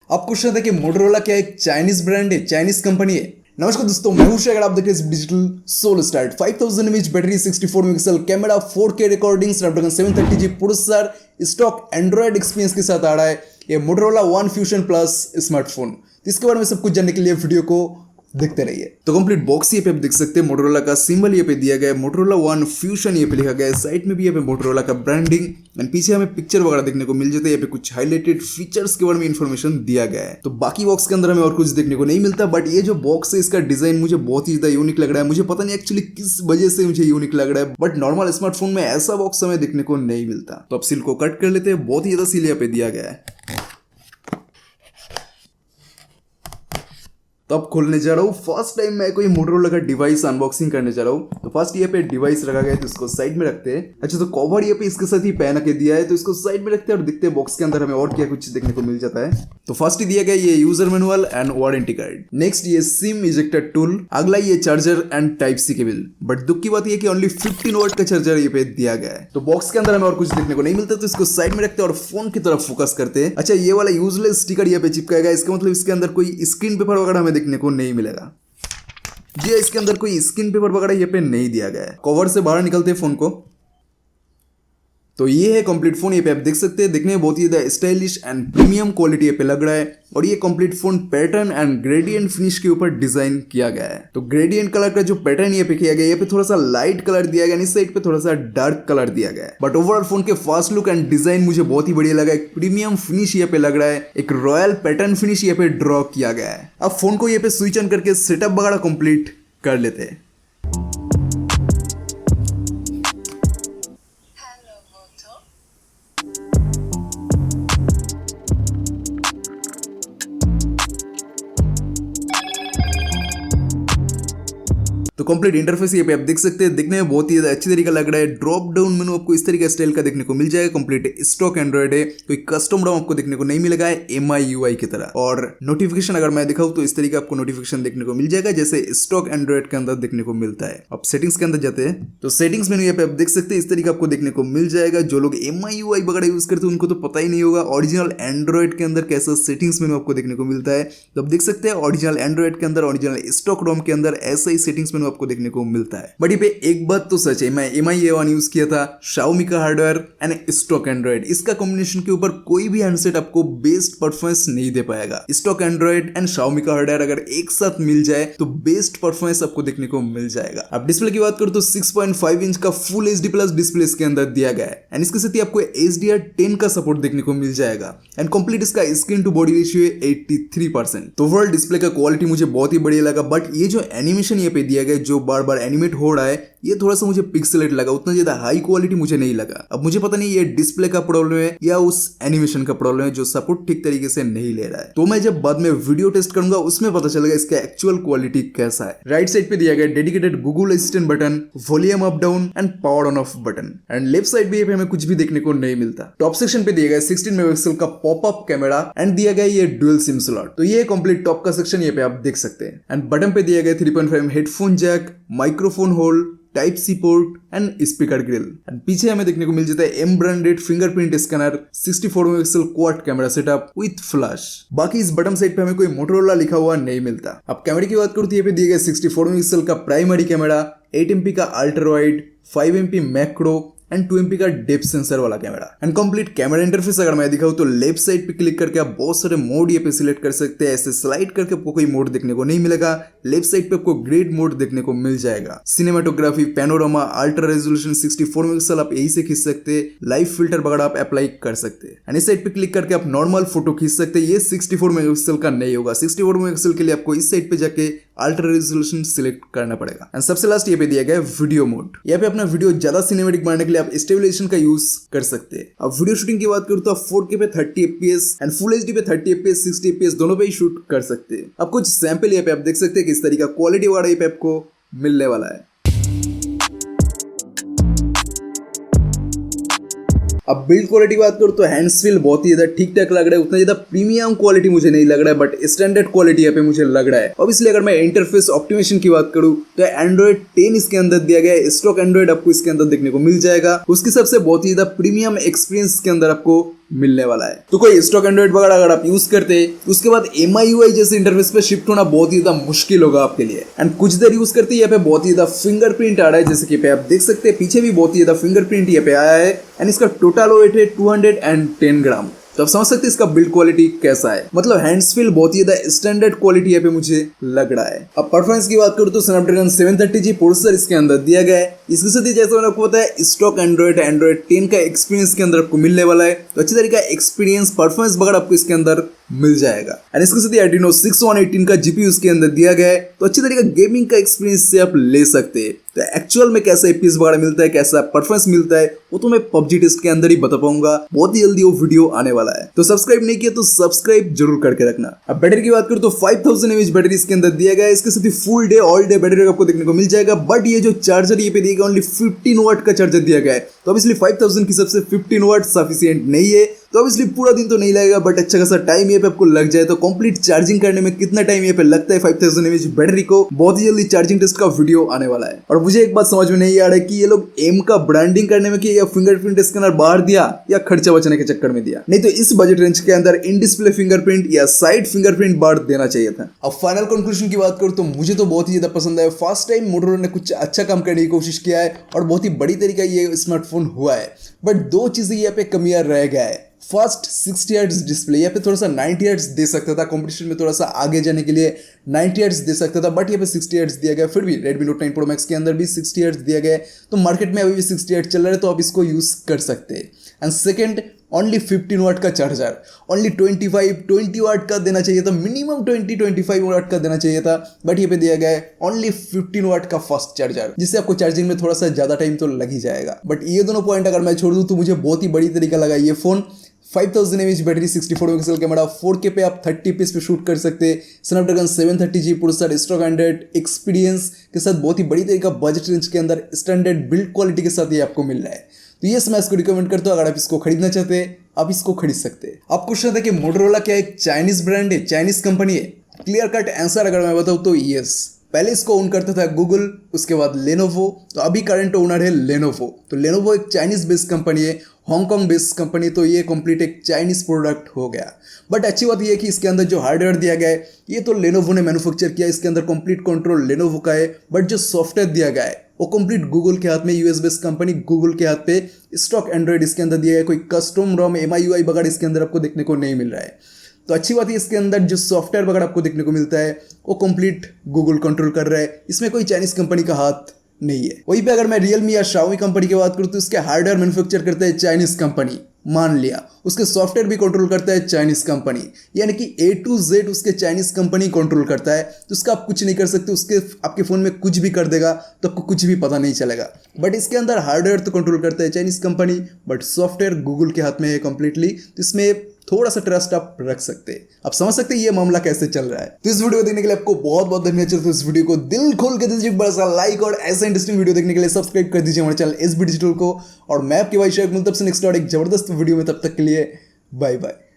आपको शायद है कि मोटोरोला क्या एक चाइनीज ब्रांड है, चाइनीज कंपनी है। नमस्कार दोस्तों, मैं हूं अगर आप देख रहे हैं digital soul start 5000 mAh battery, 64 megapixel camera, 4K recording, Snapdragon 730G processor, stock Android experience के साथ आ रहा है ये Motorola One Fusion Plus smartphone. इसके बारे में सब कुछ जानने के लिए वीडियो को देखते रहिए। तो कंप्लीट बॉक्स ये पे आप देख सकते हैं, मोटोरोला का सिंबल ये पे दिया गया है, मोटोरोला वन फ्यूजन ये पे लिखा गया है, साइड में भी ये पे मोटोरोला का ब्रांडिंग एंड पीछे हमें पिक्चर वगैरह देखने को मिल जाता है। ये पे कुछ हाईलाइटेड फीचर्स के बारे में इंफॉर्मेशन दिया गया है। तो बाकी बॉक्स के अंदर हमें और कुछ देखने को नहीं मिलता, बट ये जो बॉक्स है इसका डिजाइन मुझे बहुत ही ज्यादा यूनिक लग रहा है। मुझे पता नहीं एक्चुअली किस वजह से मुझे यूनिक लग रहा है, बट नॉर्मल स्मार्टफोन में ऐसा बॉक्स हमें देखने को नहीं मिलता। तो अब सील को कट कर लेते हैं, बहुत ही ज्यादा सील यहाँ पे दिया गया है। तो अब खोलने जा रहा हूँ। फर्स्ट टाइम मैं कोई मोटोरोला का डिवाइस अनबॉक्सिंग करने जा रहा हूँ। तो फर्स्ट ये पे डिवाइस रखा गया है, तो इसको साइड में रखते हैं। अच्छा, तो कवर ये पे इसके साथ ही पहना के दिया है, तो इसको साइड में रखते हैं और देखते हैं बॉक्स के अंदर हमें और क्या कुछ देखने को मिल जाता है। तो फर्स्ट ही दिया गया ये user manual and warranty card. Next ये सिम इजेक्टर टूल। अगला ये charger and type C cable. But दुख की बात ये कि ओनली 15 वाट का चार्जर ये पे दिया गया है। तो बॉक्स के अंदर हमें और कुछ देखने को नहीं मिलता, तो इसको साइड में रखते हैं और फोन की तरफ फोकस करते हैं। अच्छा, ये वाला यूजलेस स्टिकर ये पे चिपकाया गया, इसका मतलब इसके अंदर कोई स्क्रीन पेपर वगैरह हमें देखने को नहीं मिलेगा। जी, इसके अंदर कोई स्क्रीन पेपर वगैरह ये पे नहीं दिया गया है। कवर से बाहर निकलते हैं फोन को। तो ये है कंप्लीट फोन। ये पे आप देख सकते हैं, दिखने में बहुत ही ज्यादा स्टाइलिश एंड प्रीमियम क्वालिटी ये पे लग रहा है। और ये complete phone pattern and gradient finish के ऊपर डिजाइन किया गया है। तो ग्रेडियंट कलर का जो पैटर्न ये पे किया गया है, ये पे थोड़ा सा लाइट कलर दिया गया है, इस साइड पे थोड़ा सा डार्क कलर दिया गया है। बट ओवरऑल फोन के फास्ट लुक एंड डिजाइन मुझे बहुत ही बढ़िया लगा। एक प्रीमियम फिनिश ये पे लग रहा है, एक रॉयल पैटर्न फिनिश ये पे ड्रॉ किया गया है। अब फोन को ये पे स्विच ऑन करके सेटअप वगैरह कंप्लीट कर लेते हैं। तो कंप्लीट इंटरफेस ये पे आप देख सकते हैं, दिखने में बहुत ही ज्यादा अच्छी तरीका लग रहा है। ड्रॉप डाउन मेनू आपको इस तरीके स्टाइल का देखने को मिल जाएगा। कंप्लीट स्टॉक एंड्रॉइड है, कोई कस्टम रोम आपको देखने को नहीं मिलेगा MI UI की तरह। और नोटिफिकेशन अगर मैं दिखाऊं तो इस तरीके आपको नोटिफिकेशन देखने को मिल जाएगा, जैसे स्टॉक एंड्रॉइड के अंदर देखने को मिलता है। अब सेटिंग्स के अंदर जाते हैं, तो सेटिंग्स मेनू ये पे आप देख सकते हैं, इस तरीके आपको देखने को मिल जाएगा। जो लोग MI UI वगैरह यूज करते हैं उनको तो पता ही नहीं होगा ओरिजिनल एंड्रॉइड के अंदर कैसा सेटिंग्स मेनू आपको देखने को मिलता है। तो आप देख सकते हैं ओरिजिनल एंड्रॉइड के अंदर, ओरिजिनल स्टॉक रोम के अंदर ऐसा ही सेटिंग्स मेनू आपको देखने को मिलता है। बट ये पे एक बात तो सच है, मैं MI UI यूज किया था, Xiaomi का हार्डवेयर एंड स्टॉक एंड्रॉइड, इसका कॉम्बिनेशन के ऊपर कोई भी हैंडसेट आपको बेस्ट परफॉर्मेंस नहीं दे पाएगा। स्टॉक एंड्रॉइड एंड Xiaomi का हार्डवेयर अगर एक साथ मिल जाए तो बेस्ट परफॉर्मेंस आपको देखने को मिल जाएगा। अब डिस्प्ले की बात करूं तो 6.5 इंच का फुल HD प्लस डिस्प्ले इसके अंदर दिया गया है एंड इसके साथ ही आपको HDR10 का सपोर्ट देखने को मिल जाएगा एंड कंप्लीट इसका स्क्रीन टू बॉडी रेशियो है 83%। तो ओवरऑल डिस्प्ले का क्वालिटी मुझे बहुत ही बढ़िया लगा। बट ये जो एनिमेशन ये पे दिया गया, जो बार बार एनिमेट हो रहा है, ये थोड़ा सा मुझे पिक्सेलेट लगा, उतना ज्यादा हाई क्वालिटी मुझे नहीं लगा। अब मुझे पता नहीं ये डिस्प्ले का प्रॉब्लम है या उस एनिमेशन का प्रॉब्लम है जो सपोर्ट ठीक तरीके से नहीं ले रहा है। तो मैं जब बाद में वीडियो टेस्ट करूंगा उसमें पता चलेगा इसका एक्चुअल क्वालिटी कैसा है। राइट साइड पे दिया गया dedicated Google assistant button, volume up down and power on off button and left side पे हमें कुछ भी देखने को नहीं मिलता। टॉप सेक्शन पे दिया गया 16 मेगापिक्सल का पॉपअप कैमरा एंड दिया गया ये डुअल सिम स्लॉट। तो ये कंप्लीट टॉप का सेक्शन ये पे आप देख सकते हैं एंड बटन पे दिया गया 3.5 headphone jack, microphone hole, type C port and speaker grill and पीछे हमें देखने को मिल जाता है M branded fingerprint scanner, 64 megapixel quad camera setup with flash. बाकी इस बटन साइड पे हमें कोई मोटोरोला लिखा हुआ नहीं मिलता। अब कैमरे की बात करूं तो ये पे दिए गए 64 मेगापिक्सल का प्राइमरी कैमरा, 8 MP का ultra wide, 5 MP macro and 2 MP का डेप्थ सेंसर वाला camera and complete camera interface अगर मैं दिखाऊं तो लेफ्ट साइड पे क्लिक करके आप बहुत सारे मोड ये पे सिलेक्ट कर सकते हैं। ऐसे स्लाइड करके आपको कोई मोड देखने को नहीं मिलेगा। लेफ्ट साइड पे आपको ग्रेड मोड देखने को मिल जाएगा, cinematography, panorama, ultra resolution, 64 megapixel आप यही से खींच सकते हैं, लाइव फिल्टर वगैरह आप अप्लाई कर सकते हैं एंड इस साइड पे क्लिक करके आप नॉर्मल फोटो खींच सकते हैं। ये 64 मेगापिक्सल का नहीं होगा, 64 मेगापिक्सल के लिए आपको इस साइड पे जाके अल्ट्रा रेजोल्यूशन सिलेक्ट करना पड़ेगा। एंड सबसे लास्ट ये पे दिया गया है वीडियो मोड। यहाँ पे अपना वीडियो ज्यादा सिनेमेटिक बनाने के लिए आप स्टेबलाइजेशन का यूज कर सकते हैं। अब वीडियो शूटिंग की बात करूं तो आप 4K पे 30 FPS एंड फुल HD पे 30 FPS 60 FPS दोनों पे ही शूट कर सकते हैं। अब कुछ सैंपल यहाँ पे आप देख सकते हैं किस तरीका क्वालिटी वाला यहाँ पे आपको मिलने वाला है। अब बिल्ड क्वालिटी की बात करूँ तो हैंड्स फील बहुत ही ज्यादा ठीक ठाक लग रहा है, उतना ज्यादा प्रीमियम क्वालिटी मुझे नहीं लग रहा है, बट स्टैंडर्ड क्वालिटी यहाँ पे मुझे लग रहा है। अब इसलिए अगर मैं इंटरफेस ऑप्टिमाइजेशन की बात करूँ तो एंड्रॉइड 10 इसके अंदर दिया गया है, स्टॉक एंड्रॉइड आपको इसके अंदर देखने को मिल जाएगा। उसके सबसे बहुत ही ज्यादा प्रीमियम एक्सपीरियंस के अंदर आपको मिलने वाला है। तो कोई स्टॉक एंड्रॉइड वगैरह अगर आप यूज करते हैं उसके बाद MIUI जैसे इंटरफेस पे शिफ्ट होना बहुत ही ज्यादा मुश्किल होगा आपके लिए। एंड कुछ देर यूज करते यहाँ पे बहुत ही ज्यादा फिंगरप्रिंट आ रहा है, जैसे कि पे आप देख सकते हैं पीछे भी बहुत ही ज्यादा फिंगरप्रिंट यहाँ पे आया है। एंड इसका टोटल वेट है 210 ग्राम। तो आप समझ सकते हैं इसका बिल्ड क्वालिटी कैसा है, मतलब हैंड्स फील बहुत ही ज्यादा स्टैंडर्ड क्वालिटी यहाँ पे मुझे लग रहा है। अब परफॉर्मेंस की बात करूँ तो स्नैपड्रैगन 730G प्रोसेसर इसके अंदर दिया गया है। इसके साथ ही जैसा मैंने आपको बताया स्टॉक एंड्रॉइड 10 का एक्सपीरियंस के अंदर आपको मिलने वाला है। तो अच्छी तरीके का एक्सपीरियंस परफॉर्मेंस वगैरह आपको इसके अंदर मिल जाएगा। एंड इसके साथ ही Adreno 6118 का GPU इसके अंदर दिया गया है। तो अच्छी तरीके का गेमिंग का एक्सपीरियंस से आप ले सकते हैं। तो एक्चुअल में कैसा FPS वगैरह मिलता है, कैसा परफॉर्मेंस मिलता है, वो तो मैं PUBG टेस्ट के अंदर ही बता पाऊंगा। बहुत ही जल्दी वो वीडियो आने वाला है। तो सब्सक्राइब नहीं किया तो सब्सक्राइब जरूर करके रखना। अब बैटरी की बात करूं तो 5000 mAh बैटरी इसके अंदर दिया गया है। इसके साथ ही full day all day battery आपको देखने को मिल जाएगा। बट ये जो चार्जर ये पे दिया गया ओनली 15 वाट का चार्जर दिया गया है। तो ऑब्वियसली 5000 की सबसे 15 वाट सफिशिएंट नहीं है। तो ऑब्वियसली पूरा दिन तो नहीं लगेगा, बट अच्छा खासा टाइम ये पे आपको लग जाए। तो कंप्लीट चार्जिंग करने में कितना टाइम ये पे लगता है 5000 mAh बैटरी को, बहुत ही जल्दी चार्जिंग टेस्ट का वीडियो आने वाला है। और मुझे एक बात समझ में नहीं आ रहा है कि ये लोग एम का ब्रांडिंग करने में कि या फिंगरप्रिंट स्कैनर बाहर दिया या खर्चा बचाने के चक्कर में दिया। नहीं तो इस बजट रेंज के अंदर इन डिस्प्ले फिंगरप्रिंट या साइड फिंगरप्रिंट बार देना चाहिए था। अब फाइनल कंक्लूजन की बात करूं तो मुझे तो बहुत ही ज्यादा पसंद है। फर्स्ट टाइम मोटोरोला ने कुछ अच्छा काम करने की कोशिश किया है और बहुत ही बड़ी तरीका ये स्मार्टफोन हुआ है। बट दो चीजें यहाँ पे कमियां रह गया है। फर्स्ट 60 हर्ट्ज डिस्प्ले, यहाँ पे थोड़ा सा 90 हर्ट्ज दे सकता था, कंपटीशन में थोड़ा सा आगे जाने के लिए 90 हर्ट्ज दे सकता था, बट यहाँ पे 60 हर्ट्ज दिया गया। फिर भी Redmi Note 9 Pro Max के अंदर भी 60 हर्ट्ज दिया गया है। तो मार्केट में अभी भी 60 हर्ट्ज चल रहा है, तो आप इसको यूज कर सकते हैं। एंड सेकेंड, ओनली 15 वाट का चार्जर, ओनली 20 वाट का देना चाहिए था, मिनिमम 25 वाट का देना चाहिए था। बट ये पे दिया गया है ओनली 15 वाट का फास्ट चार्जर, जिससे आपको चार्जिंग में थोड़ा सा ज्यादा टाइम तो लग ही जाएगा। बट ये दोनों पॉइंट अगर मैं छोड़ दूं तो मुझे बहुत ही बड़ी तरीका लगा ये phone. 5000 mAh battery, 64 megapixel camera, 4K पे आप 30fps पे शूट कर सकते हैं। Snapdragon 730G processor, stock Android experience के साथ बहुत ही बड़ी तरीका बजट रेंज के अंदर स्टैंडर्ड बिल्ड क्वालिटी के साथ ये आपको मिल रहा है। तो ये मैं इसको रिकमेंड करता हूँ। अगर आप इसको खरीदना चाहते हैं आप इसको खरीद सकते हैं। आप कुछ था कि मोटोरोला क्या एक चाइनीज ब्रांड है, चाइनीज कंपनी है? क्लियर कट आंसर अगर मैं बताऊँ तो यस। पहले इसको ओन करता था गूगल, उसके बाद लेनोवो, तो अभी करंट ओनर है लेनोवो। तो लेनोवो एक चाइनीज बेस्ड कंपनी है, हांगकांग बेस्ड कंपनी, तो ये कंप्लीट एक चाइनीज प्रोडक्ट हो गया। बट अच्छी बात ये है कि इसके अंदर जो हार्डवेयर दिया गया है ये तो लेनोवो ने मैन्युफैक्चर किया, इसके अंदर कंप्लीट कंट्रोल लेनोवो का है। बट जो सॉफ्टवेयर दिया गया है वो कंप्लीट गूगल के हाथ में, यूएस बेस्ड कंपनी गूगल के हाथ पे। स्टॉक एंड्रॉइड इसके अंदर दिया है, कोई कस्टम रोम MIUI वगैरह इसके अंदर आपको देखने को नहीं मिल रहा है। तो अच्छी बात है इसके अंदर जो सॉफ्टवेयर वगैरह आपको देखने को मिलता है वो कंप्लीट गूगल कंट्रोल कर रहा है, इसमें कोई चाइनीज कंपनी का हाथ नहीं है। वहीं पे अगर मैं रियलमी या शाओमी कंपनी की बात करूँ तो उसके हार्डवेयर मैन्युफैक्चर करता है चाइनीज कंपनी, मान लिया, उसके सॉफ्टवेयर भी कंट्रोल करता है चाइनीज कंपनी, यानी कि A to Z उसके चाइनीज कंपनी कंट्रोल करता है। तो उसका आप कुछ नहीं कर सकते, उसके आपके फोन में कुछ भी कर देगा तो आपको कुछ भी पता नहीं चलेगा। बट इसके अंदर हार्डवेयर तो कंट्रोल करता है Chinese company, but software Google के हाथ में है कंप्लीटली। तो इसमें थोड़ा सा ट्रस्ट आप रख सकते हैं। आप समझ सकते हैं ये मामला कैसे चल रहा है। तो इस वीडियो को देखने के लिए आपको बहुत बहुत धन्यवाद। तो इस वीडियो को दिल खोल के दीजिए बड़ा सा लाइक, और ऐसा इंटरेस्टिंग वीडियो देखने के लिए सब्सक्राइब कर दीजिए हमारे चैनल SB डिजिटल को। और मैं आपके भाई शेख मिलता हूं नेक्स्ट और एक जबरदस्त वीडियो में, तब तक के लिए बाय बाय।